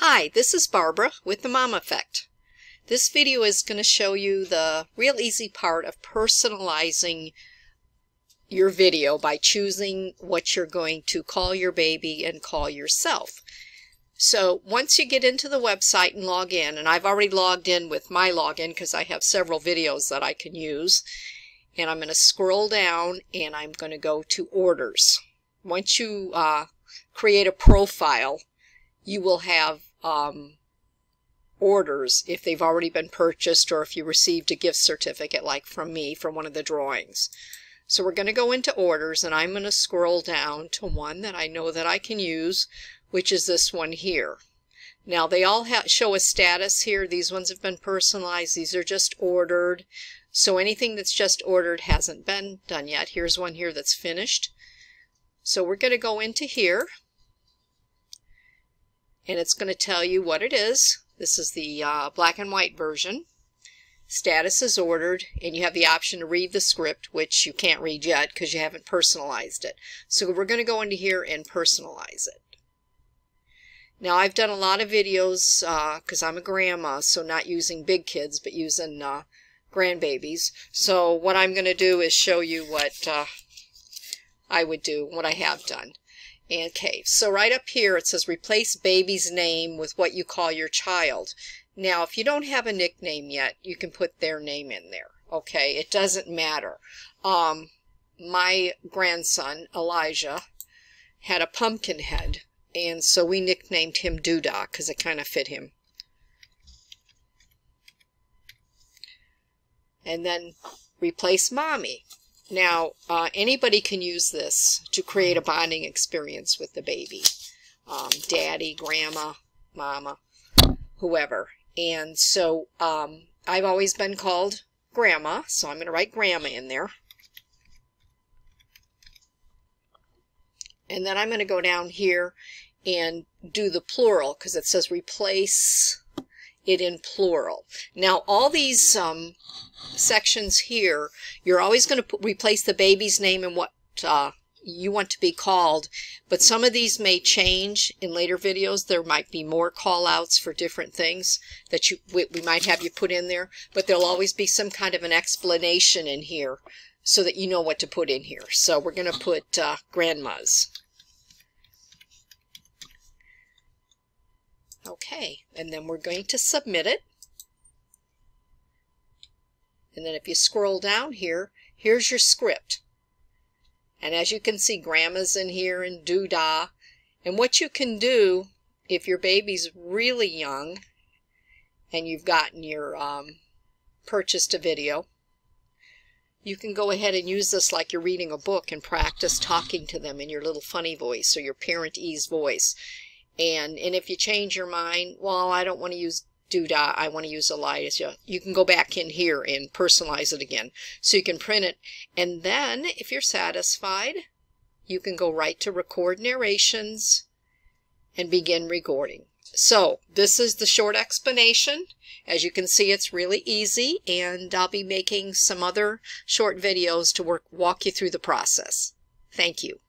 Hi, this is Barbara with the Mom Effect. This video is going to show you the real easy part of personalizing your video by choosing what you're going to call your baby and call yourself. So once you get into the website and log in, and I've already logged in with my login because I have several videos that I can use, and I'm going to scroll down and I'm going to go to orders. Once you create a profile, you will have orders if they've already been purchased or if you received a gift certificate like from me for one of the drawings. So we're going to go into orders, and I'm going to scroll down to one that I know that I can use, which is this one here. Now they all show a status here. These ones have been personalized. These are just ordered. So anything that's just ordered hasn't been done yet. Here's one here that's finished. So we're going to go into here, and it's going to tell you what it is. This is the black and white version. Status is ordered, and you have the option to read the script, which you can't read yet because you haven't personalized it. So we're going to go into here and personalize it. Now I've done a lot of videos because I'm a grandma, so not using big kids but using grandbabies. So what I'm going to do is show you what I would do, what I have done. Okay, so right up here it says replace baby's name with what you call your child. Now if you don't have a nickname yet, you can put their name in there. Okay, it doesn't matter. My grandson Elijah had a pumpkin head, and so we nicknamed him Doodah because it kind of fit him. And then replace mommy. Now, anybody can use this to create a bonding experience with the baby. Daddy, grandma, mama, whoever. And so I've always been called grandma, so I'm going to write grandma in there. And then I'm going to go down here and do the plural because it says replace it in plural. Now all these sections here, you're always going to replace the baby's name and what you want to be called, but some of these may change in later videos. There might be more call outs for different things that we might have you put in there, but there'll always be some kind of an explanation in here so that you know what to put in here. So we're going to put grandmas. Okay, and then we're going to submit it. And then if you scroll down here, here's your script. And as you can see, grandma's in here and Doodah. And what you can do, if your baby's really young and you've gotten your purchased a video, you can go ahead and use this like you're reading a book and practice talking to them in your little funny voice or your parent-ease voice. And if you change your mind, well, I don't want to use Doodah, I want to use Elijah, you can go back in here and personalize it again. So you can print it, and then if you're satisfied, you can go right to record narrations and begin recording. So this is the short explanation. As you can see, it's really easy, and I'll be making some other short videos to walk you through the process. Thank you.